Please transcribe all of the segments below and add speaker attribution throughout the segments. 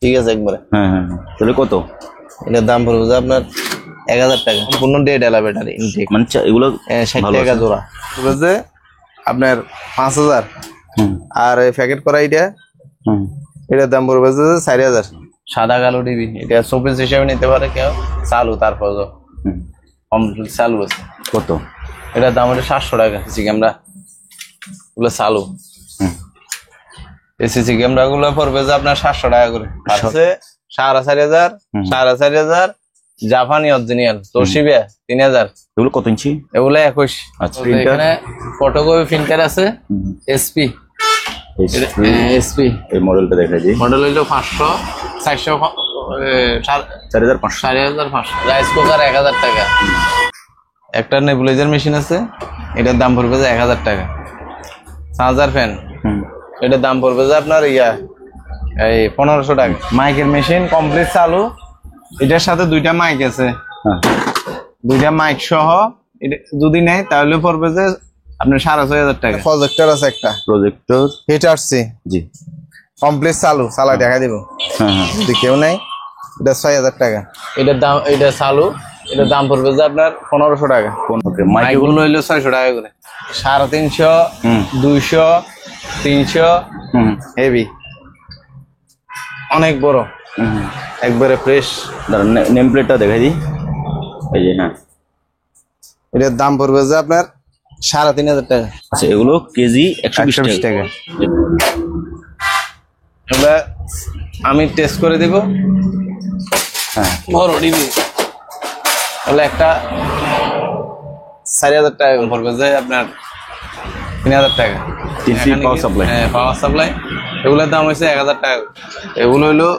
Speaker 1: ঠিক আছে একবারে।
Speaker 2: হ্যাঁ হ্যাঁ, তাহলে কত?
Speaker 1: এটার দাম পড়বে যে আপনার 1000 টাকা, সম্পূর্ণ ডেড এলা ব্যাটারি ইনটেক,
Speaker 2: মানে এগুলো
Speaker 1: 60 টাকা জোড়া পড়বে যে আপনার 5000। আর এই প্যাকেট করা এটার দাম পড়বে যে 4000। সাদা কালো টিভি, এটা শোপিস হিসেবে নিতে পারে কেউ, চালু তারপর কমপ্লিট চালু আছে।
Speaker 2: কত?
Speaker 1: এটার দাম হচ্ছে 700 টাকা। সিসি ক্যামেরা গুলো চালু, এই সিসি ক্যামেরা গুলো পড়বে যে আপনার 700 টাকা করে। আছে 4500, 4500 জাপানি অরিজিনাল তোশিবা 3000।
Speaker 2: এগুলো কত ইঞ্চি?
Speaker 1: এগুলো 21।
Speaker 2: আচ্ছা,
Speaker 1: এখানে ফটোকপি প্রিন্টার আছে এসপি। এসপি
Speaker 2: এই মডেলটা দেখাই দিই।
Speaker 1: মডেল হইলো 500, 400, 4500। রাইস কুকার 1000 টাকা। একটা নেবুলাইজার মেশিন আছে, এটার দাম পড়বে যে 1000 টাকা। চার্জার ফ্যান, এটার দাম পড়বে যে আপনার এই 1500 টাকা। মাইকের মেশিন কমপ্লিট চালু, এটার সাথে দুইটা মাইক আছে, দুইটা মাইক সহ যদি নেয় তাহলে পড়বে যে আপনার 6500 টাকা। প্রজেক্টর আছে একটা,
Speaker 2: প্রজেক্টর
Speaker 1: হিটারসি
Speaker 2: জি
Speaker 1: কমপ্লিট চালু, চালা দেখা দিব। যদি কেউ নেই এটা 6000 টাকা। এটার দাম, এটা চালু, এটার দাম পড়বে যে আপনার 1500 টাকা। মাইকগুলো হইলো 600 টাকা করে। 350, 200, 300 হেভি, অনেক বড়, একবারে ফ্রেশ।
Speaker 2: নেম প্লেটটা দেখাই দিই। এই যে হ্যাঁ,
Speaker 1: এটার দাম পড়বে যে আপনার 3500 টাকা।
Speaker 2: আচ্ছা, এগুলো কেজি 120 টাকা।
Speaker 1: এগুলা আমি টেস্ট করে দিব।
Speaker 2: হ্যাঁ,
Speaker 1: বড় টিভি তাহলে একটা 4000 টাকা পড়বে যে আপনার 3000 টাকা।
Speaker 2: পাওয়ার সাপ্লাই,
Speaker 1: হ্যাঁ পাওয়ার সাপ্লাই, এগুলোর দাম হয়েছে 1000 টাকা। এগুলো হইলো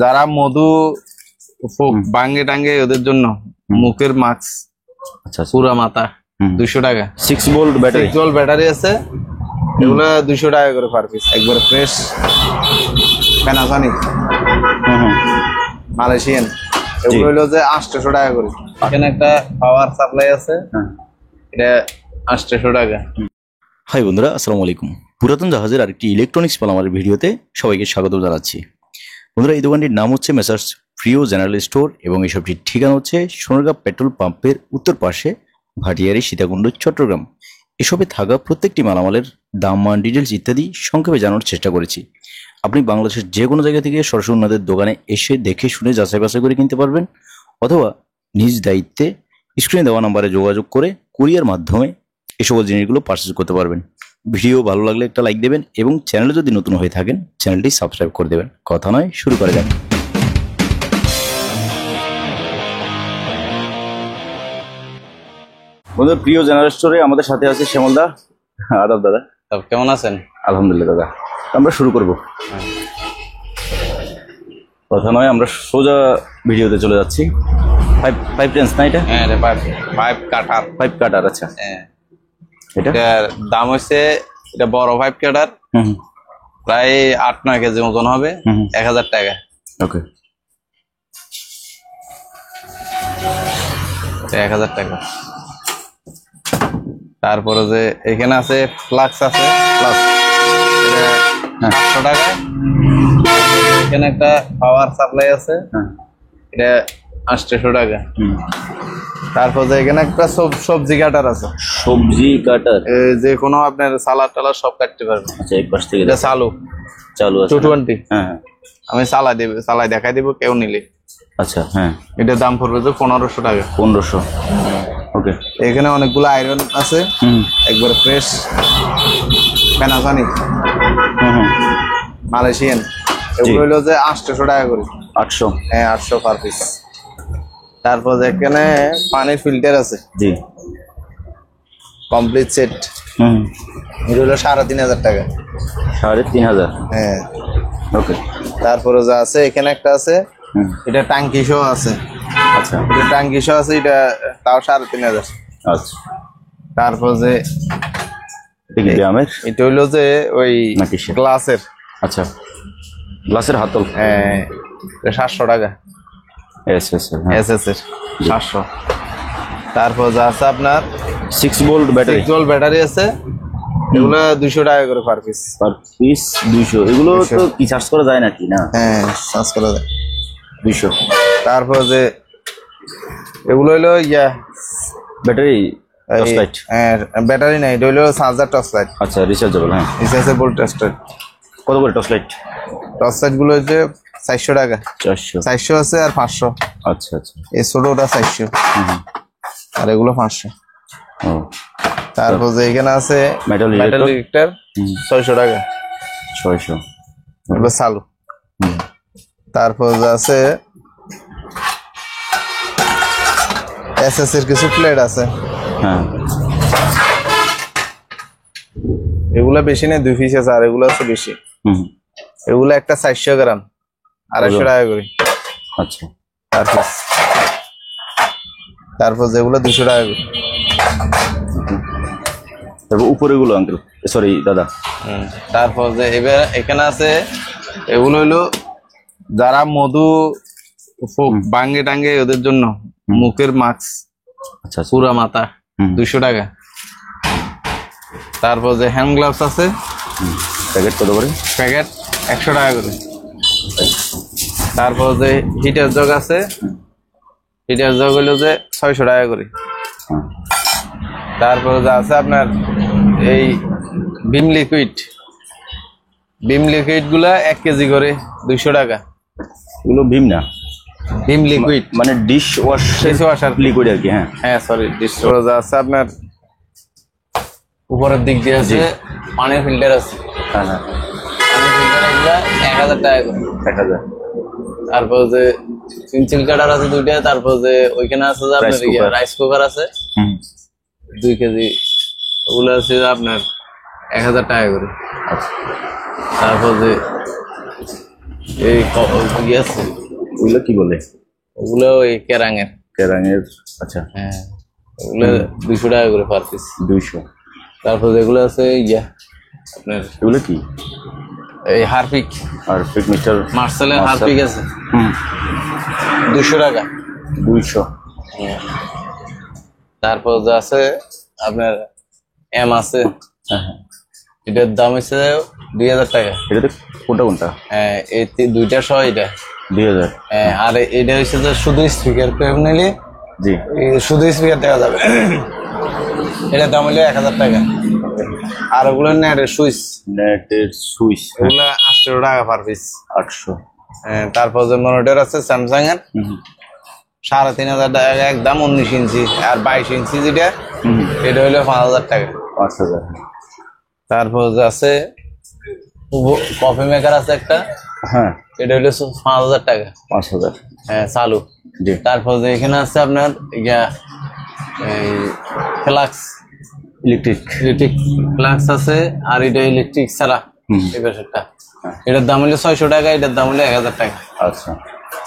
Speaker 1: যারা মধু ভাঙ্গে টাঙ্গে ওদের জন্য, মুখের মাস্ক।
Speaker 2: আচ্ছা,
Speaker 1: পুরা মাথা 200 টাকা।
Speaker 2: 6 ভোল্ট ব্যাটারি,
Speaker 1: 6 ভোল্ট ব্যাটারি আছে, এগুলো 200 টাকা করে পার পিস। একবারে ফ্রেশ প্যানাসনিক মালয়েশিয়ান, এগুলো হইলো যে 800 টাকা করে। এখানে একটা পাওয়ার সাপ্লাই আছে, এটা 800 টাকা।
Speaker 2: হাই বন্ধুরা, আসসালামু আলাইকুম। পুরাতন জাহাজের আরেকটি ইলেকট্রনিক্স পালামারের ভিডিওতে সবাইকে স্বাগত জানাচ্ছি। বন্ধুরা, এই দোকানটির নাম হচ্ছে মেসার্স প্রিয় জেনারেল স্টোর এবং এই সবটির ঠিকানা হচ্ছে সোনারগাঁ পেট্রোল পাম্পের উত্তর পাশে, ভাটিয়ারি, সীতাকুণ্ড, চট্টগ্রাম। এসবে থাকা প্রত্যেকটি মালামালের দাম, মান, ডিটেলস ইত্যাদি সংক্ষেপে জানানোর চেষ্টা করেছি। আপনি বাংলাদেশের যে কোনো জায়গা থেকে সরাসরি ওনাদের দোকানে এসে দেখে শুনে যাচাই বাছাই করে কিনতে পারবেন, অথবা নিজ দায়িত্বে স্ক্রিনে দেওয়া নাম্বারে যোগাযোগ করে কুরিয়ার মাধ্যমে এই সকল জিনিসগুলো পারচেজ করতে পারবেন। ভিডিও ভালো লাগলে একটা লাইক দেবেন এবং চ্যানেলে যদি নতুন হয়ে থাকেন চ্যানেলটি সাবস্ক্রাইব করে দেবেন। কথা নয়, শুরু করা যাক। বন্ধুরা, প্রিয় জেনারেল স্টোরে আমাদের সাথে আছে শ্যামলদা। আদাব দাদা,
Speaker 1: কেমন আছেন?
Speaker 2: আলহামদুলিল্লাহ দাদা। আমরা শুরু করব। কথা নয়, আমরা সোজা ভিডিওতে চলে যাচ্ছি। পাইপ রেঞ্জ না এটা?
Speaker 1: হ্যাঁ, পাইপ কাটার।
Speaker 2: পাইপ কাটার, আচ্ছা।
Speaker 1: হ্যাঁ,
Speaker 2: এটার
Speaker 1: দাম হচ্ছে, এটা বড় পাইপ কাটার, প্রায় 8-9 কেজি ওজন হবে, 1000 টাকা।
Speaker 2: ওকে,
Speaker 1: 1000 টাকা। তারপরে যে এখানে আছে ফ্লাক্স আছে, ফ্লাক্স 800 টাকা। এখানে একটা পাওয়ার সাপ্লাই আছে, এটা 800 টাকা। তারপর যে এখানে একটা সবজি কাটার আছে,
Speaker 2: সবজি কাটার,
Speaker 1: যে কোনো আপনার সালাদ টালাদ সব কাটতে পারবেন।
Speaker 2: আচ্ছা, এক পাশ থেকে
Speaker 1: এটা চালু
Speaker 2: আছে
Speaker 1: 220।
Speaker 2: হ্যাঁ,
Speaker 1: আমি চালাই দেখাই দিব কেউ নিলে।
Speaker 2: আচ্ছা, হ্যাঁ,
Speaker 1: এটার দাম পড়বে যে 1500 টাকা।
Speaker 2: 1500। ওকে,
Speaker 1: এখানে অনেকগুলো আয়রন আছে, একবারে ফ্রেশ প্যানাসনিক মালয়েশিয়ান, এগুলো হইলো যে 800 টাকা করে।
Speaker 2: 800?
Speaker 1: হ্যাঁ, 800 পার পিস। তারপর এখানে পানির ফিল্টার আছে, জি, কমপ্লিট সেট, এটা হলো 3500 টাকা।
Speaker 2: 3500?
Speaker 1: হ্যাঁ,
Speaker 2: ওকে।
Speaker 1: তারপরে যা আছে এখানে একটা আছে, এটা টাঙ্কি সহ আছে।
Speaker 2: আচ্ছা,
Speaker 1: এটা টাঙ্কি সহ আছে, এটা তাও 3500।
Speaker 2: আচ্ছা।
Speaker 1: তারপর যে এটা হইলো যে ওই গ্লাসের,
Speaker 2: আচ্ছা, গ্লাসের হাতল,
Speaker 1: হ্যাঁ, 700 টাকা। এস এস এর 700। তারপর যা আছে আপনার
Speaker 2: 6 ভোল্ট ব্যাটারি,
Speaker 1: 6 ভোল্ট ব্যাটারি আছে, এগুলো 200 টাকা করে পার পিস।
Speaker 2: Per piece 200। এগুলো তো কি চার্জ করা যায় নাকি না?
Speaker 1: হ্যাঁ চার্জ করা যায়
Speaker 2: 200।
Speaker 1: তারপর যে এগুলো হলো
Speaker 2: ব্যাটারি টর্চ লাইট?
Speaker 1: ব্যাটারি নাই, এটা হলো চার্জার টর্চ লাইট।
Speaker 2: আচ্ছা, রিচার্জেবল। হ্যাঁ,
Speaker 1: রিচার্জেবল টর্চ লাইট।
Speaker 2: কত করে টর্চ লাইট?
Speaker 1: টর্চ লাইট গুলো হচ্ছে 400 টাকা। 400 আছে আর 500।
Speaker 2: আচ্ছা আচ্ছা।
Speaker 1: এই ছোটটা 400 আর এগুলো 500।
Speaker 2: ও,
Speaker 1: তারপর যে এখানে আছে
Speaker 2: মেটাল
Speaker 1: ডিটেক্টর 600 টাকা।
Speaker 2: 600
Speaker 1: এগুলো চালু। তারপর যে আছে এসএস এর কিছু প্লেট আছে।
Speaker 2: হ্যাঁ,
Speaker 1: এগুলা বেশি নেই, 2 পিস আছে। আর এগুলো আছে বেশি। এগুলো একটা 400 গ্রাম 250 টাকা করে।
Speaker 2: আচ্ছা।
Speaker 1: তারপর যেগুলো 200 টাকা করে।
Speaker 2: তারপর উপরে গুলো আঙ্কেল, সরি দাদা।
Speaker 1: তারপর যে এবার এখানে আছে এগুলো হলো যারা মধু বাঙ্গে টাঙ্গে ওদের জন্য মুখের মাস্ক।
Speaker 2: আচ্ছা,
Speaker 1: পুরা মাথা 200 টাকা। তারপর যে হ্যান্ড গ্লাভস আছে,
Speaker 2: প্যাকেট কত করে?
Speaker 1: প্যাকেট 100 টাকা করে। তারপর যে হিটার জগ আছে, হিটার জগ হলো যে 600 টাকা করে। তারপর যে আছে আপনার এই বিম লিকুইড গুলা 1 কেজি করে 200 টাকা।
Speaker 2: এগুলো ভীম না,
Speaker 1: ভিম লিকুইড
Speaker 2: মানে ডিশ ওয়াশার লিকুইড আর কি। হ্যাঁ
Speaker 1: হ্যাঁ, সরি, ডিশ ওয়াশ আছে আপনার। উপরের দিক দিয়ে আছে পানির ফিল্টার আছে।
Speaker 2: হ্যাঁ হ্যাঁ,
Speaker 1: পানির ফিল্টার এগুলা 1000 টাকা করে।
Speaker 2: 1000।
Speaker 1: তারপর যে পেন্সিল কাটার আছে 2টা। তারপর যে ওইখানে আছে যে আপনার রাইস কুকার আছে 2 কেজি। ওগুলো আছে আপনার 1000 টাকা করে। তারপর যে এই আছে
Speaker 2: ওগুলো কি বলে?
Speaker 1: ওগুলো ওই কেরাঙের।
Speaker 2: আচ্ছা
Speaker 1: হ্যাঁ, ওগুলো 200 টাকা করে পার পিস।
Speaker 2: 200।
Speaker 1: তারপর যেগুলো আছে আপনার
Speaker 2: এগুলো কি?
Speaker 1: এই হারপিক
Speaker 2: মিস্টার
Speaker 1: মার্সেলের হারপিক আছে 200 টাকা।
Speaker 2: 200।
Speaker 1: তারপর যে আছে আপনার এম আছে, এটার দাম হচ্ছে 2000 টাকা।
Speaker 2: এটাতে কোনটা?
Speaker 1: হ্যাঁ, এই 2টা সহ এটা
Speaker 2: 2000।
Speaker 1: হ্যাঁ, আর এটা হচ্ছে যে শুধু স্পিকার পেয়ে নিলে
Speaker 2: জি
Speaker 1: শুধু স্পিকার দেওয়া যাবে। এটার দাম হলো 1000 টাকা। আর ওগুলো নেটের সুইচ ওগুলো 800 টাকা পার পিস।
Speaker 2: 800।
Speaker 1: হ্যাঁ, তারপর যে মনিটর আছে স্যামসাং এর 3500 টাকা একদম 19 ইঞ্চি। আর 22 ইঞ্চি যেটা এটা হলো 5000 টাকা।
Speaker 2: 5000।
Speaker 1: তারপর যে আছে কফি মেকার আছে একটা।
Speaker 2: হ্যাঁ,
Speaker 1: এটা হলো 5000 টাকা।
Speaker 2: 5000।
Speaker 1: হ্যাঁ, চালু।
Speaker 2: জি।
Speaker 1: তারপর যে এখানে আছে আপনার এই ফ্লাক্স
Speaker 2: ইলেকট্রিক
Speaker 1: ফ্লাক্স আছে। আর এটা ইলেকট্রিক ছাড়া এই পাশেরটা। এটার দাম হলো 600 টাকা। এটার দাম হলো 1000 টাকা।
Speaker 2: আচ্ছা।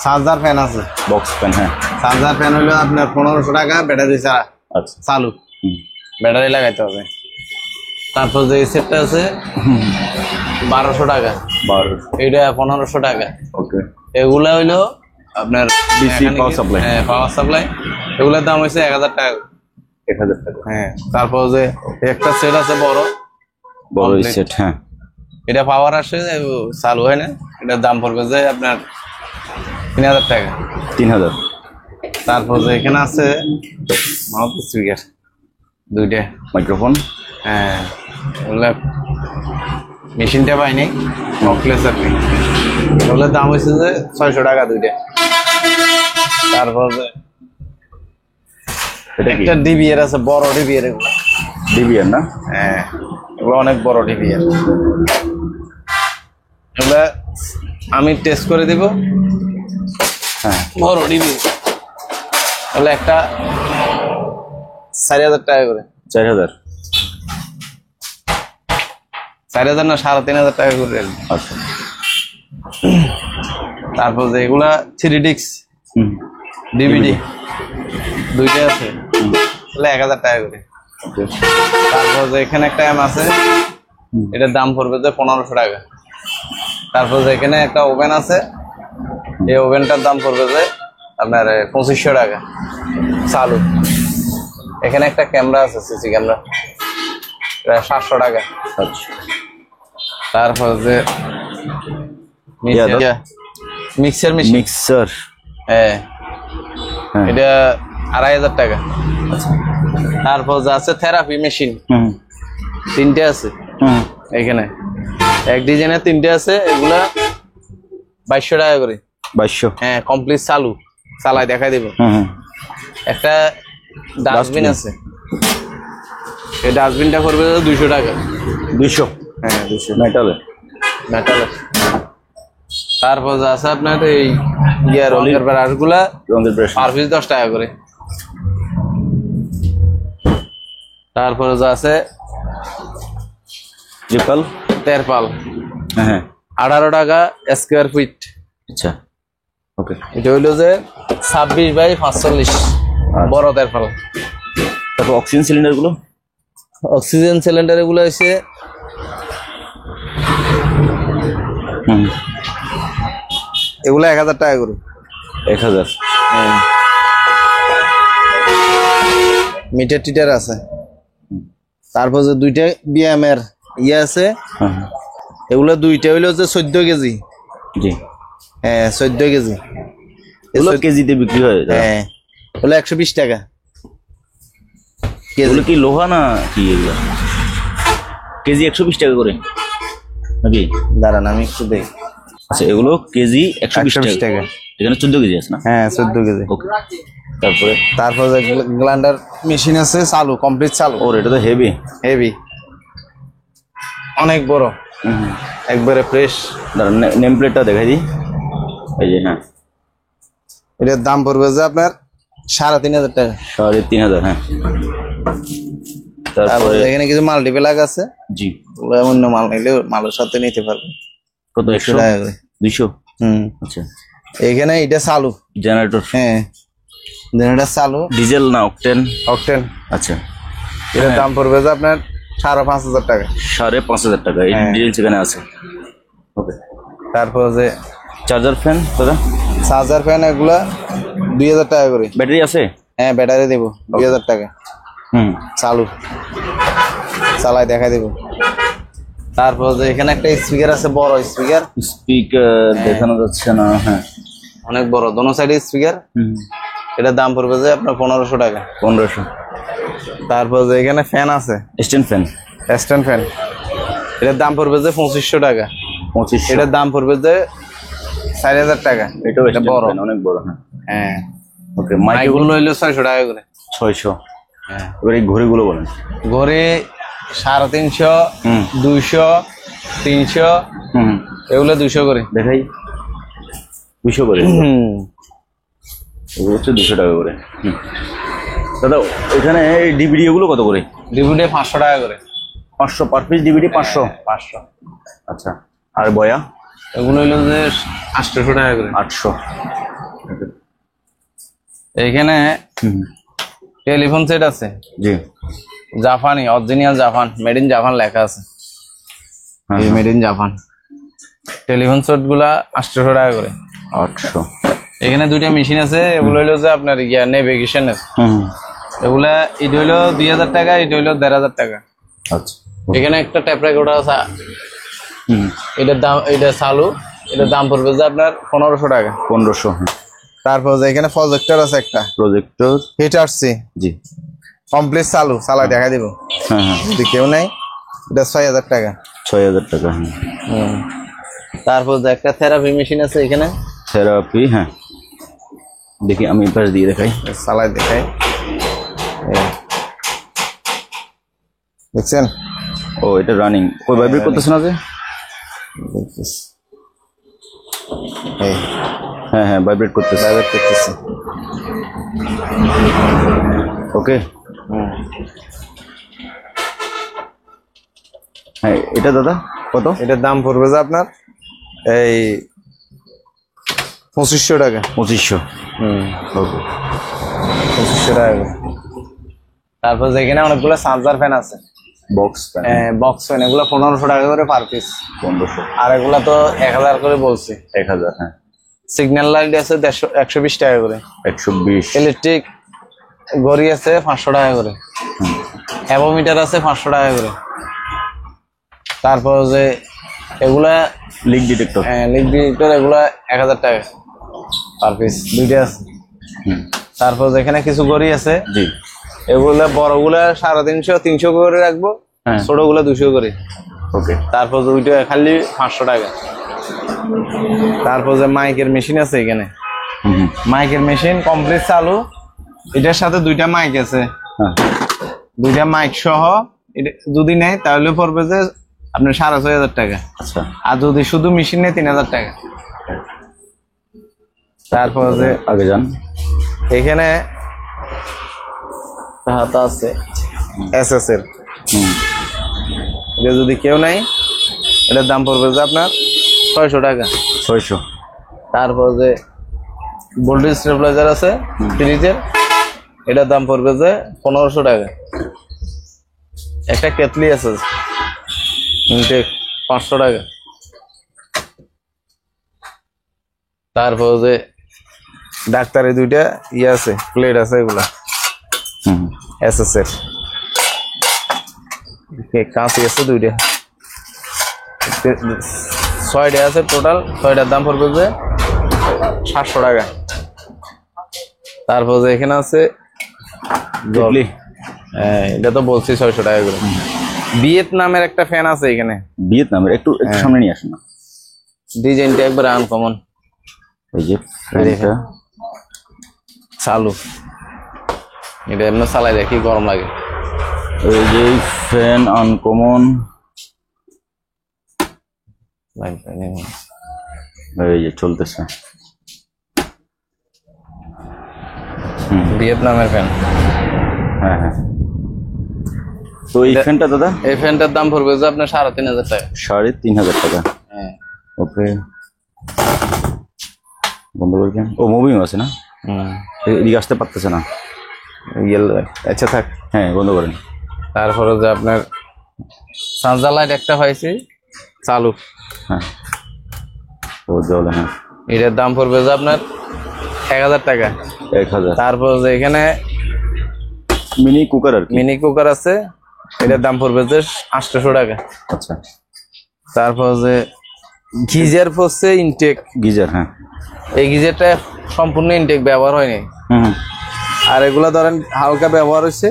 Speaker 1: চার্জার ফ্যান আছে,
Speaker 2: বক্স ফ্যান। হ্যাঁ,
Speaker 1: চার্জার ফ্যান হলো আপনার 1500 টাকা ব্যাটারি ছাড়া।
Speaker 2: আচ্ছা,
Speaker 1: চালু, ব্যাটারি লাগাইতে হবে। তারপর যে সেটটা আছে 1200 টাকা।
Speaker 2: 12।
Speaker 1: এটা 1500 টাকা।
Speaker 2: ওকে।
Speaker 1: এগুলা হইলো আপনার
Speaker 2: ডিসি পাওয়ার সাপ্লাই।
Speaker 1: হ্যাঁ, পাওয়ার সাপ্লাই। এগুলোর দাম হয়েছে 1000 টাকা।
Speaker 2: 1000 টাকা।
Speaker 1: হ্যাঁ, তারপর যে একটা সেট আছে বড়
Speaker 2: সেট। হ্যাঁ,
Speaker 1: এটা পাওয়ার আসে, চালু হয় না। এটার দাম পড়বে যে আপনার 3000 টাকা।
Speaker 2: 3000।
Speaker 1: তারপর যে এখানে আছে মাউথ স্পিকার 2টা,
Speaker 2: মাইক্রোফোন।
Speaker 1: হ্যাঁ, ওগুলা মেশিনটা পাইনি, বক্সলেস আর কি। ওগুলোর দাম হয়েছে যে 600 টাকা 2টা। তারপর যে
Speaker 2: এটা কি?
Speaker 1: একটা ডিবিআর আছে, বড় ডিবিআর। এগুলো
Speaker 2: ডিবিআর না?
Speaker 1: হ্যাঁ, এগুলো অনেক বড় ডিবিআর। এগুলা আমি টেস্ট করে দিব।
Speaker 2: হ্যাঁ,
Speaker 1: বড় ডিবি এগুলো একটা 4000 টাকা করে।
Speaker 2: 4000।
Speaker 1: 4000 না 3500 টাকা করে।
Speaker 2: আচ্ছা।
Speaker 1: তারপর যে এগুলা 3 ডিস্ক ডিভিডি 2টা আছে, 1000 টাকা করে।
Speaker 2: ওকে।
Speaker 1: তারপর যে এখানে একটা এম আছে, এটার দাম পড়বে যে 1500 টাকা। তারপর যে এখানে একটা ওভেন আছে, এই ওভেনটার দাম পড়বে যে আপনার 2500 টাকা। চালু। এখানে একটা ক্যামেরা আছে, সিসি ক্যামেরা। প্রায় 700 টাকা।
Speaker 2: আচ্ছা
Speaker 1: তারপর যে মিক্সার মেশিন,
Speaker 2: মিক্সার,
Speaker 1: হ্যাঁ
Speaker 2: হ্যাঁ
Speaker 1: এটা 2500 টাকা।
Speaker 2: আচ্ছা
Speaker 1: তারপর যে আছে থেরাপি মেশিন,
Speaker 2: হুম
Speaker 1: 3টে আছে
Speaker 2: হুম
Speaker 1: এখানে, এক ডিজাইনের 3টে আছে, এগুলা 2200 টাকা করে।
Speaker 2: 2200,
Speaker 1: হ্যাঁ কমপ্লিট চালু, চালাই দেখাই দেব।
Speaker 2: হুম হুম
Speaker 1: একটা ডাস্টবিন আছে, এই ডাস্টবিনটা করবে 200 টাকা।
Speaker 2: 200,
Speaker 1: হ্যাঁ 200
Speaker 2: মেটালের,
Speaker 1: মেটালের। তারপর যে আছে আপনার এই রঙের ব্রাশ গুলা
Speaker 2: রঙের ব্রাশ
Speaker 1: পার পিস 10 টাকা করে। তারপরে যে আছে
Speaker 2: ট্রিপল,
Speaker 1: তেরপাল,
Speaker 2: হ্যাঁ হ্যাঁ
Speaker 1: 18 টাকা স্কোয়ার ফিট।
Speaker 2: আচ্ছা ওকে।
Speaker 1: এটা হইলো যে 26 বাই 45 বড় তেরপাল।
Speaker 2: তারপর অক্সিজেন সিলিন্ডার গুলো,
Speaker 1: অক্সিজেন সিলিন্ডার এগুলো হচ্ছে
Speaker 2: হুম
Speaker 1: এগুলো 1000 টাকা করে।
Speaker 2: 1000,
Speaker 1: মিটার টিটার আছে। তারপর যে 2টা বিএমের আছে,
Speaker 2: হ্যাঁ হ্যাঁ
Speaker 1: এগুলো 2টা হইলো যে 14 কেজি।
Speaker 2: জি,
Speaker 1: হ্যাঁ 14 কেজি।
Speaker 2: এগুলো কেজিতে বিক্রি হয় দাদা?
Speaker 1: হ্যাঁ হলো 120 টাকা
Speaker 2: এগুলো কি লোহা না কি? এগুলো কেজি 120 টাকা করে নাকি?
Speaker 1: দাঁড়ান আমি একটু দেই।
Speaker 2: আচ্ছা এগুলো কেজি 120 টাকা। এখানে 14 কেজি আছে না?
Speaker 1: হ্যাঁ 14 কেজি।
Speaker 2: ওকে। তারপরে
Speaker 1: তারপর যে গ্লান্ডার মেশিন আছে চালু, কমপ্লিট চালু।
Speaker 2: ওর এটা তো হেভি,
Speaker 1: হেভি, অনেক বড়, একবারে ফ্রেশ।
Speaker 2: দাঁড়ান নেম প্লেটটা দেখাই দিই। এই যে, হ্যাঁ
Speaker 1: এটার দাম পড়বে যে আপনার 3500 টাকা।
Speaker 2: 3500, হ্যাঁ।
Speaker 1: তারপরে
Speaker 2: তারপরে
Speaker 1: এখানে কিছু মাল্টিপ্লাগ আছে,
Speaker 2: জি,
Speaker 1: অন্য মাল নিলে মালের সাথে নিতে পারবেন।
Speaker 2: কত?
Speaker 1: 100 টাকা করে।
Speaker 2: 200,
Speaker 1: হুম
Speaker 2: আচ্ছা।
Speaker 1: এখানে এটা চালু
Speaker 2: জেনারেটর,
Speaker 1: হ্যাঁ জেনারেটর চালু,
Speaker 2: ডিজেল না অকটেন?
Speaker 1: অকটেন।
Speaker 2: আচ্ছা
Speaker 1: এটার দাম পড়বে যে আপনার 5500 টাকা।
Speaker 2: 5500 টাকা। এই
Speaker 1: হ্যাঁ।
Speaker 2: ডিটেলস এখানে আছে। ওকে।
Speaker 1: তারপর যে
Speaker 2: চার্জার ফ্যান দাদা,
Speaker 1: চার্জার ফ্যান এগুলা 2000 টাকা করে।
Speaker 2: ব্যাটারি আছে?
Speaker 1: হ্যাঁ ব্যাটারি দেবো 2000 টাকা
Speaker 2: হুম
Speaker 1: চালু, চালাই দেখাই দেবো। তারপর যে এখানে একটা স্পিকার আছে, বড় স্পিকার।
Speaker 2: স্পিকার দেখানো যাচ্ছে না, হ্যাঁ
Speaker 1: অনেক বড়, দোনো সাইডে স্পিকার।
Speaker 2: হুম
Speaker 1: এটার দাম পড়বে যে আপনার 1500 টাকা।
Speaker 2: 1500।
Speaker 1: তারপর যে এখানে ফ্যান আছে,
Speaker 2: স্ট্যান্ড ফ্যান,
Speaker 1: স্ট্যান্ড ফ্যান, এটার দাম পড়বে যে 2500 টাকা।
Speaker 2: 2500।
Speaker 1: এটার দাম পড়বে যে 4000 টাকা।
Speaker 2: এটাও
Speaker 1: এটা
Speaker 2: বড়,
Speaker 1: বড়,
Speaker 2: অনেক বড়, হ্যাঁ।
Speaker 1: হ্যাঁ।
Speaker 2: ওকে।
Speaker 1: মাইকগুলো
Speaker 2: মাইকগুলো
Speaker 1: হইলো 600 টাকা করে।
Speaker 2: 600।
Speaker 1: হ্যাঁ
Speaker 2: এবার এই ঘড়িগুলো বলেন।
Speaker 1: ঘরে 350,
Speaker 2: হুম
Speaker 1: 200, 300,
Speaker 2: হুম
Speaker 1: এগুলো 200 করে।
Speaker 2: দেখাই, 200 করে। এগুলো হচ্ছে 200 টাকা করে। হুম। দাদা এখানে এই ডিভিডি এগুলো কত করে?
Speaker 1: ডিভিডি 500 টাকা করে।
Speaker 2: 500 পার পিস ডিভিডি? 500।
Speaker 1: 500।
Speaker 2: আচ্ছা। আর বয়া?
Speaker 1: এগুলো হইলো যে 800 টাকা করে।
Speaker 2: 800।
Speaker 1: এখানে
Speaker 2: হুম
Speaker 1: টেলিফোন সেট আছে,
Speaker 2: জি,
Speaker 1: জাপানি, original Japan, made in Japan লেখা আছে,
Speaker 2: হ্যাঁ,
Speaker 1: made in Japan. Telephone set গুলা 800 টাকা করে।
Speaker 2: 800।
Speaker 1: এখানে 2টা মেশিন আছে, এগুলো হইলো যে আপনার নেভিগেশনের।
Speaker 2: হুম
Speaker 1: এগুলা এটা হইলো 2000 টাকা, এটা হইলো 1500 টাকা।
Speaker 2: আচ্ছা।
Speaker 1: এখানে একটা ট্যাপ রেকর্ডার আছে,
Speaker 2: হুম
Speaker 1: এটার দাম, এটা চালু, এটার দাম পড়বে যে আপনার 1500 টাকা।
Speaker 2: 1500।
Speaker 1: তারপর যে এখানে প্রজেক্টর আছে একটা,
Speaker 2: প্রজেক্টর,
Speaker 1: হিটারসি,
Speaker 2: জি,
Speaker 1: কমপ্লিট চালু, চালাই দেখা দিব।
Speaker 2: হ্যাঁ হ্যাঁ।
Speaker 1: যদি কেউ নাই, এটা 6000 টাকা।
Speaker 2: 6000 টাকা, হ্যাঁ।
Speaker 1: তারপর যে একটা থেরাপি মেশিন আছে এখানে,
Speaker 2: থেরাপি, হ্যাঁ। দেখি আমি পাশ দিয়ে দেখাই,
Speaker 1: চালাই দেখাই। দেখছেন?
Speaker 2: ও এটা রানিং, ওই ভাইব্রেট করতেছে না যে? হ্যাঁ হ্যাঁ ভাইব্রেট করতেছে, ওকে। হ্যাঁ এটা দাদা কত?
Speaker 1: এটার দাম পড়বে যে আপনার এই 2500 টাকা।
Speaker 2: 2500। ওকে।
Speaker 1: 2500 টাকা করে। তারপর যেখানে অনেকগুলো চার্জার ফ্যান আছে,
Speaker 2: বক্স ফ্যান,
Speaker 1: বক্স ফ্যান, এগুলো 1500 টাকা করে পার পিস।
Speaker 2: 1500।
Speaker 1: আর এগুলা তো 1000 করে বলছি।
Speaker 2: 1000, হ্যাঁ।
Speaker 1: সিগন্যাল লাইট আছে 120 টাকা করে।
Speaker 2: 120।
Speaker 1: ইলেকট্রিক ঘড়ি আছে 500 টাকা করে। অ্যাবোমিটার আছে 500 টাকা করে। তারপর যে এগুলা
Speaker 2: লিক ডিটেক্টর।
Speaker 1: লিক ডিটেক্টর, এগুলা 1000 টাকা পার পিস, দুইটা আছে। তারপর এখানে কিছু গড়ি আছে,
Speaker 2: জি।
Speaker 1: এগুলা বড়গুলা 350 300 করে রাখবো, ছোটগুলা 200 করে।
Speaker 2: ওকে।
Speaker 1: তারপর ওইটা খালি 500 টাকা। তারপর যে মাইকের মেশিন আছে এখানে, মাইকের মেশিন কমপ্লিট চালু, এটার সাথে দুইটা মাইক আছে, দুইটা মাইক সহ যদি নেয় তাহলে পড়বে যে আপনার 6500 টাকা।
Speaker 2: আচ্ছা।
Speaker 1: আর যদি শুধু মেশিন নেয় 3000 টাকা। তারপর যে
Speaker 2: আগে যান,
Speaker 1: এখানে হাতা আছে এসএস এর, এটা যদি কেউ নেয় এটার দাম পড়বে যে আপনার 600 টাকা।
Speaker 2: 600।
Speaker 1: তারপর যে ভোল্টেজ স্টেবিলাইজার আছে ফ্রিজের, এটার দাম পড়বে যে 1500 টাকা। একটা কেটলি আছে ইনটেক 500 টাকা। তারপর যে ডাক্তারের দুইটা ইয়ে আছে, প্লেট আছে, এগুলা এসএস এর কাঁচি আছে দুইটা, 6টা আছে টোটাল, 6টার দাম পড়বে যে 700 টাকা। তারপর যে এখানে আছে এটা তো বলছি 600 টাকা করে। ভিয়েতনামের একটা ফ্যান আছে এখানে,
Speaker 2: ভিয়েতনামের, একটু সামনে নিয়ে আসুন না।
Speaker 1: ডিজাইনটা একবার আনকমন,
Speaker 2: এই যে ফ্যানটা
Speaker 1: চালু, এটা এমনি চালাই দেখি গরম লাগে।
Speaker 2: এই যে ফ্যান আনকমন, এই যে চলতেছে,
Speaker 1: ভিয়েতনামের ফ্যান।
Speaker 2: হ্যাঁ হ্যাঁ। তো এই ফ্যানটা দাদা,
Speaker 1: এই ফ্যানটার দাম পড়বে যে আপনার 3500 টাকা।
Speaker 2: 3500 টাকা।
Speaker 1: হ্যাঁ।
Speaker 2: ওকে, বন্ধ করে দেন। ও মুভিং আছে না, এদিকে আসতে পারতেছে না।
Speaker 1: আচ্ছা থাক,
Speaker 2: হ্যাঁ বন্ধ করেন।
Speaker 1: তারপরে যে আপনার চার্জার লাইট একটা পাইছি চালু,
Speaker 2: হ্যাঁ তো জলে, হ্যাঁ
Speaker 1: এটার দাম পড়বে যে আপনার 1000 টাকা।
Speaker 2: 1000।
Speaker 1: তারপর যে এখানে
Speaker 2: মিনি কুকার আর কি,
Speaker 1: মিনি কুকার আছে, এটার দাম পড়বে যে 800 টাকা।
Speaker 2: আচ্ছা।
Speaker 1: তারপর যে গিজার পড়ছে ইনটেক,
Speaker 2: গিজার, হ্যাঁ
Speaker 1: এই গিজারটা সম্পূর্ণ ইনটেক, ব্যবহার হয়নি। আর এগুলা ধরেন হালকা ব্যবহার হয়েছে,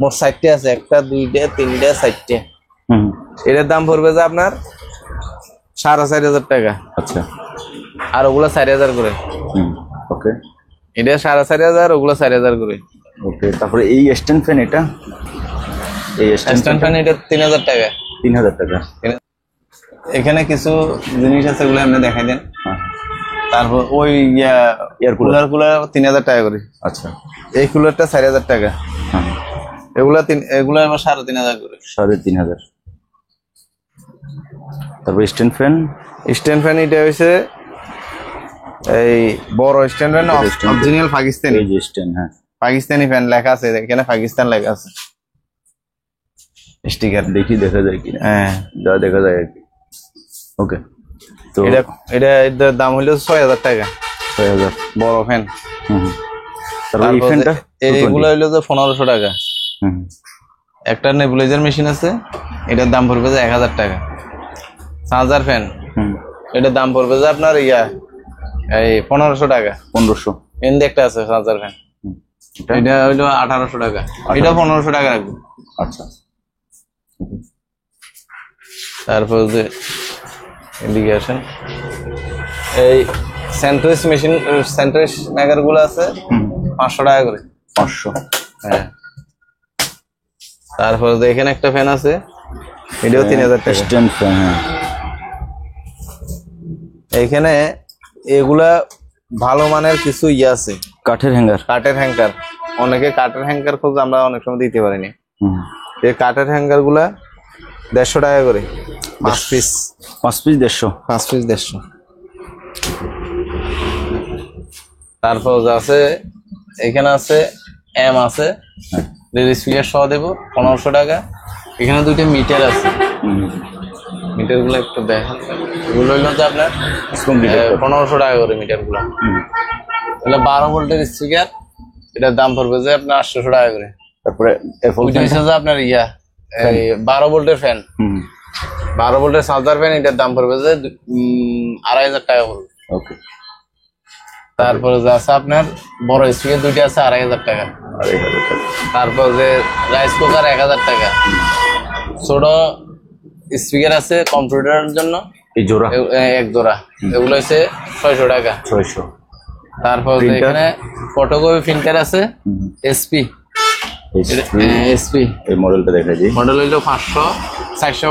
Speaker 1: মোট 4টে আছে, 1টা 2টা 3টা 4টে। এটার দাম পড়বে যে আপনার 4500 টাকা।
Speaker 2: আচ্ছা।
Speaker 1: আর ওগুলা 4000 করে।
Speaker 2: ওকে,
Speaker 1: এটা 4500, ওগুলা 4000 করে।
Speaker 2: ওকে। তারপরে এই স্ট্যান্ড ফ্যান, এটা এই
Speaker 1: স্ট্যান্ড ফ্যান, এটা 3000 টাকা।
Speaker 2: 3000 টাকা।
Speaker 1: এখানে কিছু জিনিস আছে, ওগুলো আপনি দেখাই দেন। তারপর ওই এয়ার কুলার 3000 টাকা করে।
Speaker 2: আচ্ছা।
Speaker 1: এই কুলারটা 4000 টাকা। এগুলা আবার 3500 করে।
Speaker 2: 3500। তারপর স্ট্যান্ড ফ্যান,
Speaker 1: স্ট্যান্ড ফ্যান এটা হইছে এই বড় স্ট্যান্ড ফ্যান, অরিজিনাল পাকিস্তানি।
Speaker 2: এই যে স্ট্যান্ড, হ্যাঁ
Speaker 1: পাকিস্তানি ফ্যান লেখা আছে এখানে, পাকিস্তান লেখা আছে, স্টিকার।
Speaker 2: দেখি দেখা যায় কিনা,
Speaker 1: হ্যাঁ
Speaker 2: যা দেখা যায় আর কি। ওকে। তো
Speaker 1: এটার দাম হলো 6000 টাকা।
Speaker 2: 6000
Speaker 1: বড় ফ্যান।
Speaker 2: তারপর এই ফ্যানটা,
Speaker 1: এইগুলো হইলো যে 1500 টাকা। একটা নেবুলাইজার মেশিন আছে, এটার দাম পড়বে যে 1000 টাকা। চার্জার ফ্যান, এটার দাম পড়বে যে আপনার এই 1500 টাকা।
Speaker 2: 1500।
Speaker 1: এন্ড একটা আছে চার্জার ফ্যান, এটা হইলো 1800 টাকা। এটা 1500 টাকা রাখবো।
Speaker 2: আচ্ছা।
Speaker 1: তারপর যে এদিকে আসেন, এই সেন্ট্রিস মেশিন, সেন্ট্রিস মেকার গুলো আছে 500 টাকা করে।
Speaker 2: 500,
Speaker 1: হ্যাঁ। তারপর যে এখানে একটা ফ্যান আছে, এটাও 3000 টাকা।
Speaker 2: স্ট্যান্ড ফ্যান, হ্যাঁ।
Speaker 1: এইখানে এগুলা ভালো মানের কিছু আছে,
Speaker 2: কাঠের হ্যাঙ্গার।
Speaker 1: কাঠের হ্যাঙ্গার। অনেকে কাঠের হ্যাঙ্গার খোঁজ, আমরা অনেক সময় দিতে পারিনি। এই কাঠের হ্যাঙ্গার গুলা 150 টাকা করে, 5 পিস।
Speaker 2: 5 পিস 150।
Speaker 1: 5 পিস 150। তারপর আছে এখানে আছে এম আছে, রেজিস্ট্রিয়ার সহ দেবো 1500 টাকা। এখানে দুইটা মিটার আছে, মিটার গুলো একটু দেখান। এগুলো হইলো যে আপনার 1500 টাকা করে মিটার গুলো। 12 ভোল্টের স্পিকার, এটার দাম পড়বে যে আপনার 800 টাকা করে।
Speaker 2: তারপরে
Speaker 1: আপনার 12 ভোল্টের ফ্যান, 12 ভোল্টের চার্জার ফ্যান, এটার দাম পড়বে যে 2500 টাকা পড়বে।
Speaker 2: ওকে।
Speaker 1: তারপরে যে আছে আপনার বড় স্পিকার দুইটা আছে 2500 টাকা।
Speaker 2: 2500 টাকা।
Speaker 1: তারপর যে রাইস কুকার 1000 টাকা। ছোট স্পিকার আছে কম্পিউটারের জন্য,
Speaker 2: এই জোড়া
Speaker 1: এক জোড়া, এগুলো হচ্ছে 600 টাকা।
Speaker 2: 600।
Speaker 1: তারপর যে এখানে ফটোকপি প্রিন্টার আছে এসপি, এসপি
Speaker 2: এই মডেলটা দেখাই দিই।
Speaker 1: মডেল হইলো 500 400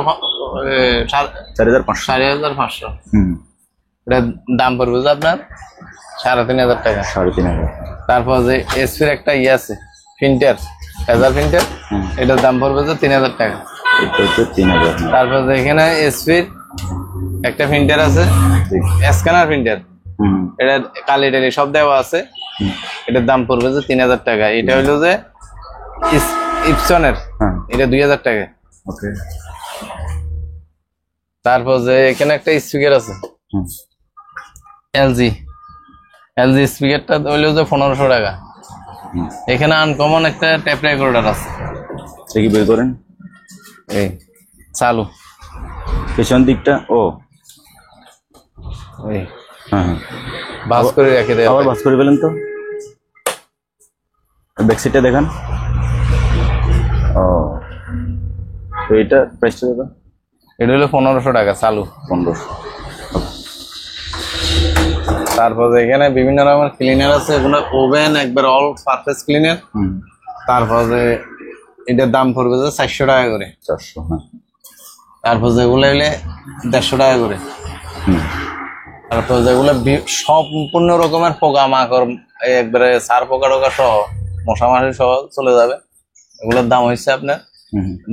Speaker 2: 4500।
Speaker 1: 4500।
Speaker 2: হুম।
Speaker 1: এটার দাম পড়বে যে আপনার 3500 টাকা।
Speaker 2: 3500।
Speaker 1: তারপর যে এসপির একটা ইয়ে আছে প্রিন্টার, লেজার প্রিন্টার, এটার দাম পড়বে যে 3000 টাকা।
Speaker 2: এটা হচ্ছে 3000।
Speaker 1: তারপর যে এখানে এসপির একটা প্রিন্টার আছে, স্ক্যানার প্রিন্টার, এটা কালি টালি সব দেওয়া আছে, এটার দাম পড়বে যে 3000 টাকা। এটা হইলো যে ইপসনের, এটা 2000 টাকা।
Speaker 2: ওকে।
Speaker 1: তারপর যে এখানে একটা স্পিকার আছে এলজি, এলজি স্পিকারটা হইলো যে 1500 টাকা। এখানে আনকমন একটা ট্যাপ রেকর্ডার আছে,
Speaker 2: দেখি বের করেন।
Speaker 1: এই চালু
Speaker 2: পেছন দিকটা, ও
Speaker 1: এই
Speaker 2: হ্যাঁ হ্যাঁ,
Speaker 1: বাস করে রেখে দেয়।
Speaker 2: আবার বাস করে ফেলেন তো, ব্যাক সাইডটা দেখান। ও, তো এটা প্রাইসটা দেবেন।
Speaker 1: এটা হলো 1500 টাকা চালু।
Speaker 2: 1500।
Speaker 1: তারপর এখানে বিভিন্ন রকমের ক্লিনার আছে, এগুলো ওভেন একবার অল সারফেস ক্লিনার। তারপর যে এটার দাম পড়বে যে 400 টাকা করে।
Speaker 2: 400। হ্যাঁ।
Speaker 1: তারপর যেগুলো হইলে 150 টাকা করে। তারপর যেগুলো সম্পূর্ণ রকমের পোকা মাকড় একবারে সার পোকা টোকা সহ মশা মাছি সহ চলে যাবে, এগুলোর দাম হচ্ছে আপনার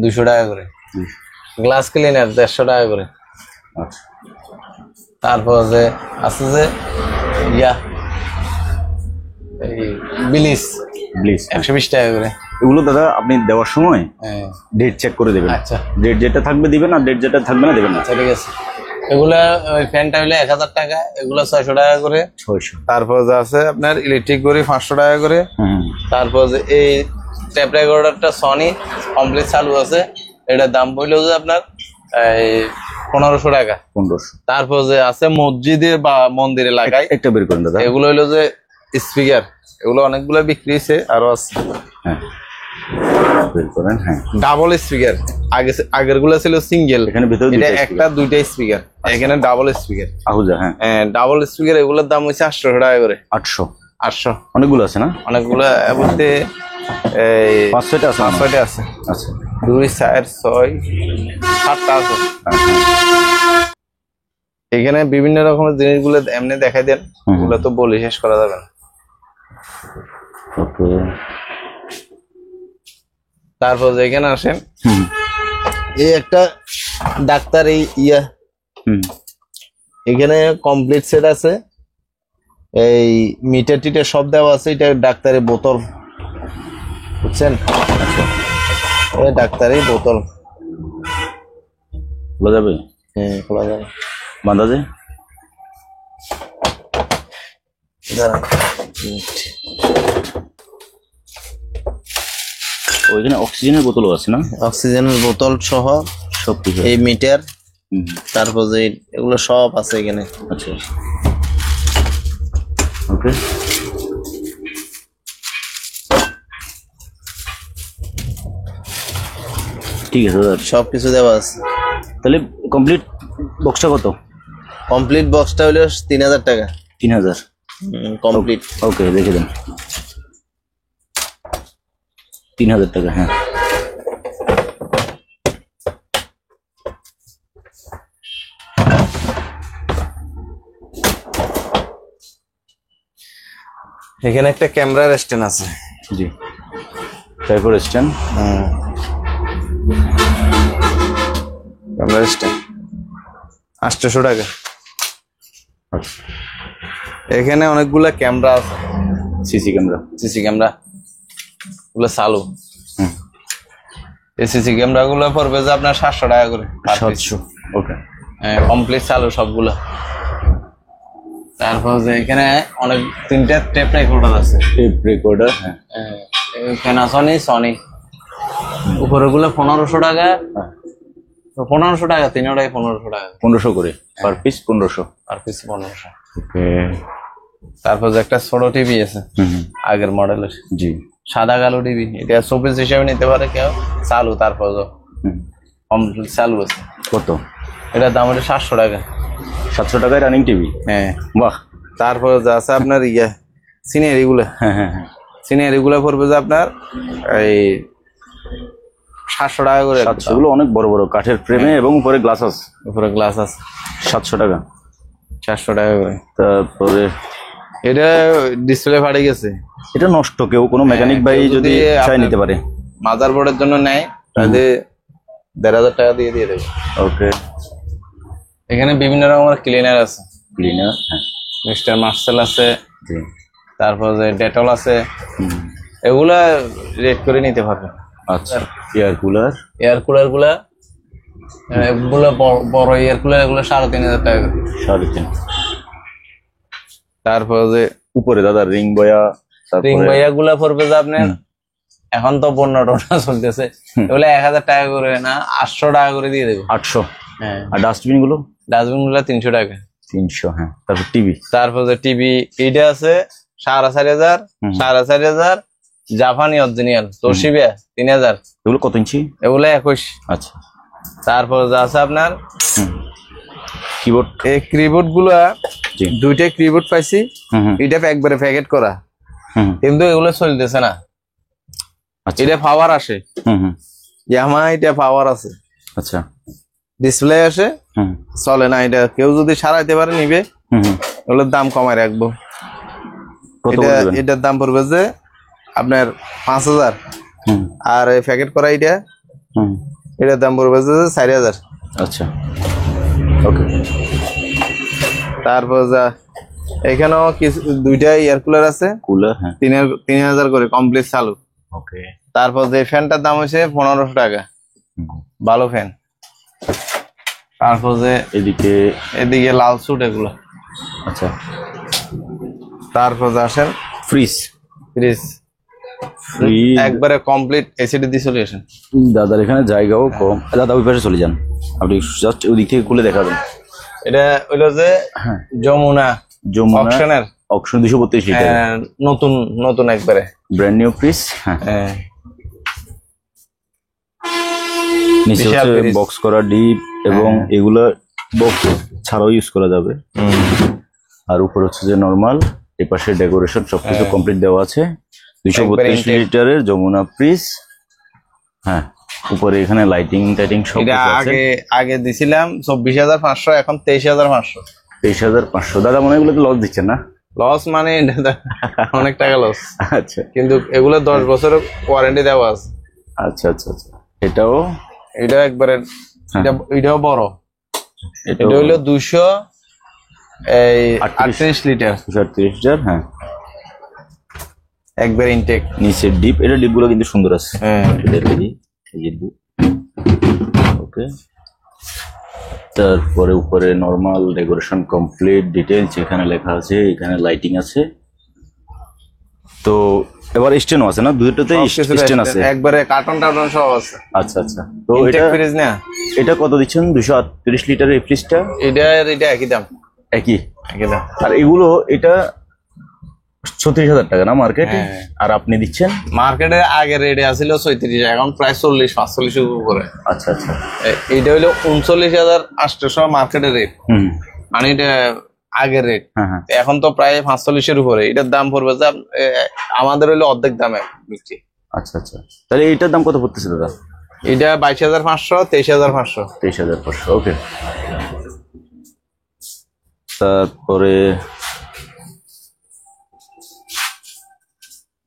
Speaker 1: 200 টাকা করে। গ্লাস ক্লিনার 150 টাকা করে।
Speaker 2: আচ্ছা।
Speaker 1: তারপর যে আছে যে ইয়া এই ব্লিচ, 120 টাকা করে।
Speaker 2: এগুলো দাদা আপনি দেওয়ার সময়
Speaker 1: হ্যাঁ,
Speaker 2: ডেট চেক করে দেবেন।
Speaker 1: আচ্ছা,
Speaker 2: ডেট যেটা থাকবে দিবেন, আর ডেট যেটা থাকবে না দেবেন না।
Speaker 1: আচ্ছা ঠিক আছে। এগুলা ওই ফ্যানটা হইলে 1000 টাকা, এগুলো 600 টাকা করে।
Speaker 2: 600।
Speaker 1: তারপর যে আছে আপনার ইলেকট্রিক গড়ি 500 টাকা করে। তারপর যে এই ট্যাপ রেকর্ডারটা সনি কমপ্লিট চালু আছে, এটার দাম পড়লো যে আপনার এই 1500 টাকা।
Speaker 2: 1500।
Speaker 1: তারপর যে আছে মসজিদে বা মন্দিরে লাগাই,
Speaker 2: একটা বের করেন দাদা।
Speaker 1: এগুলো হইলো যে স্পিকার, এগুলো অনেকগুলো বিক্রি হয়েছে, আরো আছে।
Speaker 2: হ্যাঁ, বের করেন। হ্যাঁ,
Speaker 1: ডাবল স্পিকার, আগের গুলো ছিল সিঙ্গেল,
Speaker 2: এখানে ভিতরে
Speaker 1: এটা একটা দুইটা স্পিকার, এখানে ডাবল স্পিকার।
Speaker 2: আহুজা। হ্যাঁ,
Speaker 1: ডাবল স্পিকার, এগুলোর দাম হচ্ছে 800 টাকা করে।
Speaker 2: 800।
Speaker 1: 800
Speaker 2: অনেকগুলো আছে না?
Speaker 1: অনেকগুলো বলতে এই
Speaker 2: 5-6টা আছে।
Speaker 1: 5-6টা আছে।
Speaker 2: আচ্ছা।
Speaker 1: 2 4 6 7টা আছে। এখানে বিভিন্ন রকমের জিনিসগুলো এমনি দেখাই দেন, ওগুলো তো বলে শেষ করা যাবে না।
Speaker 2: ওকে।
Speaker 1: তারপর এখানে আসেন, এই একটা ডাক্তার এই ইয়া, এখানে কমপ্লিট সেট আছে, এই মিটার টিটার সব দেওয়া আছে। এটা ডাক্তারের বোতল, বুঝছেন? আচ্ছা, এই ডাক্তারের বোতল
Speaker 2: খোলা যাবে?
Speaker 1: হ্যাঁ, খোলা যাবে।
Speaker 2: বাঁধা যায়? ওইখানে অক্সিজেনের বোতলও আছে না?
Speaker 1: অক্সিজেনের বোতল সহ
Speaker 2: সব কিছু,
Speaker 1: এই মিটার, তারপর যে এগুলো সব আছে এখানে।
Speaker 2: আচ্ছা, ওকে। ঠিক আছে দাদা,
Speaker 1: সব কিছু দেওয়া আছে।
Speaker 2: তাহলে কমপ্লিট বক্সটা কত?
Speaker 1: কমপ্লিট বক্সটা হলো 3000 টাকা।
Speaker 2: 3000
Speaker 1: কমপ্লিট।
Speaker 2: ওকে, দেখে দেন। 3000 টাকা। হ্যাঁ,
Speaker 1: এখানে একটা ক্যামেরার স্ট্যান্ড আছে।
Speaker 2: জি, তারপর স্ট্যান্ড।
Speaker 1: ক্যামেরার স্ট্যান্ড 800 টাকা। এখানে অনেকগুলা ক্যামেরা আছে,
Speaker 2: সিসি ক্যামেরা।
Speaker 1: সিসি ক্যামেরা গুলো চালু। এই সিসি ক্যামেরা গুলো পড়বে যে আপনার 700 টাকা করে।
Speaker 2: 700। ওকে,
Speaker 1: কমপ্লিট চালু সবগুলো। তারপর যে এখানে অনেক 3টা টেপ রেকর্ডার আছে।
Speaker 2: Tape recorder. হ্যাঁ,
Speaker 1: প্যানাসনিক, সনি, উপরে গুলো 1500 টাকা, 1500 টাকা, তিনটাই 1500 টাকা
Speaker 2: 1500 করে পার পিস, 1500
Speaker 1: আর পিস 1500।
Speaker 2: ওকে।
Speaker 1: তারপর যে একটা ছোট টিভি আছে আগের মডেলের,
Speaker 2: জি,
Speaker 1: সাদা কালো টিভি, এটা শোপিস হিসেবে নিতে পারে কেউ, চালু, তারপর কমপ্লিট চালু আছে।
Speaker 2: কত?
Speaker 1: এটার দাম হলো 700 টাকা।
Speaker 2: 700 টাকায় রানিং টিভি?
Speaker 1: হ্যাঁ।
Speaker 2: বাহ।
Speaker 1: তারপর যা আছে আপনার সিনিয়র গুলা,
Speaker 2: হ্যাঁ হ্যাঁ হ্যাঁ,
Speaker 1: সিনিয়র গুলা পড়বে যে আপনার এই 700 টাকা করে।
Speaker 2: 700 গুলো অনেক বড় বড় কাঠের ফ্রেমে এবং উপরে গ্লাস আছে।
Speaker 1: উপরে গ্লাস আছে।
Speaker 2: 700 টাকা।
Speaker 1: 700 টাকা করে।
Speaker 2: তারপরে
Speaker 1: এটা ডিসপ্লে ফাটে গেছে,
Speaker 2: এটা নষ্ট, কেউ কোনো মেকানিক ভাই যদি চাই নিতে পারে,
Speaker 1: মাদার বোর্ডের জন্য নেয়, তাহলে 1500 টাকা দিয়ে দেবে।
Speaker 2: ওকে।
Speaker 1: এখানে বিভিন্ন রকমের ক্লিনার আছে,
Speaker 2: ক্লিনার, হ্যাঁ,
Speaker 1: মিস্টার মার্সেল আছে,
Speaker 2: জি,
Speaker 1: তারপর যে ডেটল আছে, এগুলা রেট করে নিতে পারবে।
Speaker 2: আচ্ছা। এয়ার কুলার,
Speaker 1: এয়ার কুলার গুলা, এগুলো বড় এয়ার কুলার, এগুলো 3500 টাকা করে।
Speaker 2: 3.5।
Speaker 1: তারপর যে
Speaker 2: উপরে দাদা রিং বয়া,
Speaker 1: রিং বয়া গুলা পড়বে যে আপনার, এখন তো বন্যা টন্যা চলতেছে, এগুলো 1000 টাকা করে না, 800 টাকা করে দিয়ে দেবে।
Speaker 2: 800।
Speaker 1: হ্যাঁ।
Speaker 2: আর ডাস্টবিন গুলো?
Speaker 1: ডাস্টবিন গুলা 300 টাকা।
Speaker 2: 300, হ্যাঁ। তারপর টিভি?
Speaker 1: তারপর যে টিভি, এইটা আছে 4500, 4500 জাপানি অরিজিনাল, তোশিবা 3000।
Speaker 2: এগুলো কত ইঞ্চি?
Speaker 1: এগুলো 21।
Speaker 2: আচ্ছা।
Speaker 1: তারপর যা আছে আপনার
Speaker 2: কিবোর্ড?
Speaker 1: এই কিবোর্ড গুলা,
Speaker 2: জি,
Speaker 1: দুইটা কিবোর্ড পাইছি, এটা একবারে প্যাকেট করা, কিন্তু এগুলো চলতেছে না।
Speaker 2: আচ্ছা।
Speaker 1: এটা পাওয়ার আসে, ইয়ামাহা এটা পাওয়ার আছে,
Speaker 2: আচ্ছা,
Speaker 1: ডিসপ্লে আসে, চলে না। এটা কেউ যদি সারাইতে পারে নিবে, এগুলোর দাম কমায় রাখবো।
Speaker 2: কত
Speaker 1: এটা
Speaker 2: বলবেন?
Speaker 1: এটার দাম পড়বে যে আপনার 5000, আর এই প্যাকেট করা এটার দাম পড়বে যে 4000।
Speaker 2: আচ্ছা, ওকে।
Speaker 1: তারপর যা এখানেও কিছু দুইটা এয়ার কুলার আছে,
Speaker 2: কুলার, হ্যাঁ,
Speaker 1: 3000 করে কমপ্লিট চালু।
Speaker 2: ওকে।
Speaker 1: তারপর যে ফ্যানটার দাম হচ্ছে 1500 টাকা, ভালো ফ্যান। তারপর যে এদিকে লাল সুট এগুলো।
Speaker 2: আচ্ছা।
Speaker 1: তারপর যে আসেন
Speaker 2: ফ্রিজ,
Speaker 1: ফ্রিজ একবারে কমপ্লিট এসিডি দিয়ে চলে আসেন।
Speaker 2: দাদার এখানে জায়গাও কম, দাদা ওই পাশে চলে যান, আপনি জাস্ট ওই দিক থেকে খুলে দেখাবেন।
Speaker 1: এটা হইলো যে যমুনা অকশনের,
Speaker 2: অকশন 232 লিটার,
Speaker 1: নতুন নতুন একবারে
Speaker 2: ব্র্যান্ড নিউ ফ্রিজ। হ্যাঁ, নিচে হচ্ছে বক্স করা ডিপ, এবং এগুলা বক্স ছাড়াও ইউজ করা যাবে। আর উপর হচ্ছে যে নরমাল, এই পাশে ডেকোরেশন সবকিছু কমপ্লিট দেওয়া আছে। 232 লিটারের যমুনা ফ্রিজ। হ্যাঁ, উপরে এখানে লাইটিং টাইটিং সব আছে।
Speaker 1: আগে দিছিলাম 24500, এখন 23500।
Speaker 2: 23500 দাদা, মনে হয় এগুলো লস দিচ্ছেন না?
Speaker 1: লস মানে অনেক টাকা লস।
Speaker 2: আচ্ছা,
Speaker 1: কিন্তু এগুলো 10 বছরের ওয়ারেন্টি দেওয়া আছে।
Speaker 2: আচ্ছা আচ্ছা আচ্ছা। এটাও
Speaker 1: একবারে, এটাও বড়, এটা হইলো 238 লিটার।
Speaker 2: 238 লিটার, হ্যাঁ,
Speaker 1: একবার ইনটেক।
Speaker 2: নিচে ডিপ, এটা ডিপ গুলো কিন্তু সুন্দর আছে। ওকে। তারপরে উপরে নরমাল ডেকোরেশন কমপ্লিট ডিটেইলস এখানে লেখা আছে, এখানে লাইটিং আছে। তো এবার স্টেনও আছে না? দুটোতেই স্টেন আছে,
Speaker 1: একবারে কার্টন টার্টন সব আছে।
Speaker 2: আচ্ছা আচ্ছা। তো এটা কত দিচ্ছেন? 238 লিটারের এই ফ্রিজটা? এটা
Speaker 1: একই দাম।
Speaker 2: একই দাম। আর এগুলো এটা 36000 টাকা না মার্কেটে? আর আপনি দিচ্ছেন?
Speaker 1: মার্কেটে আগে রেটে আছিল 36, এখন প্রায় 40-45 উপরে।
Speaker 2: আচ্ছা আচ্ছা।
Speaker 1: এটা হইলো 39800 মার্কেটের রেট, মানে এটা আগের রেট। এখন তো প্রায় 45-এর উপরে। এটার দাম পড়বে যে আমাদের হইলো অর্ধেক দামে বিক্রি।
Speaker 2: আচ্ছা আচ্ছা। তাহলে এটার দাম কত পড়তেছে দাদা?
Speaker 1: এটা 22500, 23500।
Speaker 2: 23500, ওকে। তারপরে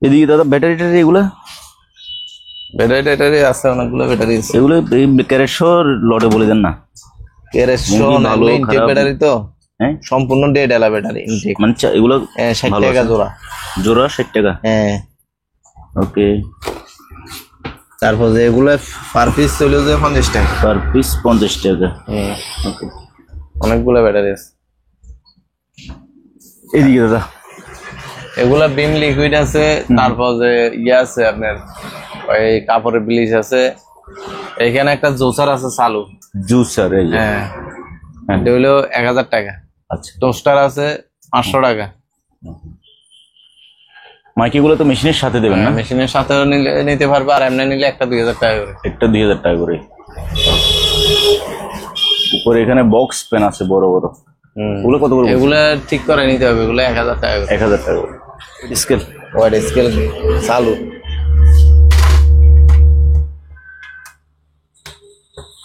Speaker 2: এদিকে দাদা ব্যাটারি ট্যাটারি, এগুলা
Speaker 1: ব্যাটারি আছে, অনেকগুলো ব্যাটারি আছে।
Speaker 2: এগুলো ক্যারেশর লটে বলে দেন না?
Speaker 1: ক্যারেশর ভালো ইনটেক ব্যাটারি তো, সম্পূর্ণ ডেড এলা ব্যাটারি ইনটেক,
Speaker 2: মানে এগুলো
Speaker 1: 60 টাকা জোড়া।
Speaker 2: জোড়া 60 টাকা,
Speaker 1: হ্যাঁ,
Speaker 2: ওকে।
Speaker 1: তারপর যে এগুলো পার পিস চলে যায় 50 টাকা।
Speaker 2: পার পিস 50 টাকা, ওকে।
Speaker 1: অনেকগুলো ব্যাটারি আছে।
Speaker 2: এদিকে দাদা
Speaker 1: এগুলা বিম লিকুইড আছে, তারপর যে আছে আপনার ওই কাপড়ের ব্লিচ আছে, এখানে একটা জোসার আছে চালু,
Speaker 2: জুসার এই যে।
Speaker 1: হ্যাঁ,
Speaker 2: হ্যাঁ।
Speaker 1: এটা হলো 1000 টাকা।
Speaker 2: আচ্ছা,
Speaker 1: টোস্টার আছে 500 টাকা।
Speaker 2: মাইকিগুলো তো মেশিনের সাথে দেবেন না?
Speaker 1: মেশিনের সাথে নিতে পারবে, আর এমনি নিলে একটা 2000 টাকা করে।
Speaker 2: একটা 2000 টাকা করে। উপরে এখানে বক্স পেন আছে বড় বড়, ওগুলো কত করে?
Speaker 1: এগুলা ঠিক করে নিতে হবে, এগুলো 1000 টাকা করে।
Speaker 2: 1000 টাকা করে। স্কেল,
Speaker 1: ওয়াইড স্কেল চালু।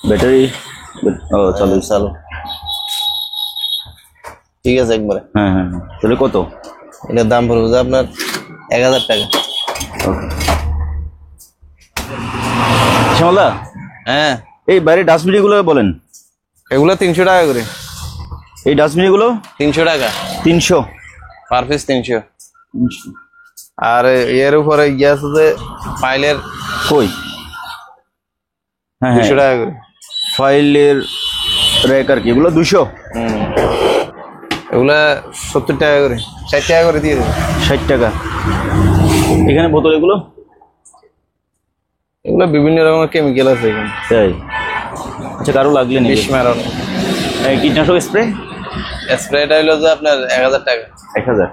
Speaker 2: ব্যাটারি চালু চালু।
Speaker 1: ঠিক আছে একবারে।
Speaker 2: হ্যাঁ হ্যাঁ, তাহলে কত?
Speaker 1: এটার দাম পড়বে যে আপনার 1000 টাকা।
Speaker 2: শ্যামলদা,
Speaker 1: হ্যাঁ,
Speaker 2: এই বাইরে ডাস্টবিন গুলো বলেন।
Speaker 1: এগুলো 300 টাকা করে।
Speaker 2: এই ডাস্টবিন গুলো
Speaker 1: 300 টাকা
Speaker 2: 300
Speaker 1: পার পিস, 300। আর এর উপরে ইয়ে আছে যে ফাইলের,
Speaker 2: কই? হ্যাঁ
Speaker 1: 200 টাকা করে।
Speaker 2: ফাইলের র্যাক আর কি, এগুলো 200।
Speaker 1: এগুলা 70 টাকা করে, 60 টাকা করে দিয়ে দেবে।
Speaker 2: 60 টাকা। এখানে বোতল এগুলো?
Speaker 1: এগুলো বিভিন্ন রকমের কেমিক্যাল আছে এখানে।
Speaker 2: তাই? আচ্ছা, কারো লাগলে নেবে।
Speaker 1: বিষ মারণ।
Speaker 2: কীটনাশক স্প্রে?
Speaker 1: স্প্রেটা হলো যে আপনার 1000 টাকা।
Speaker 2: 1000।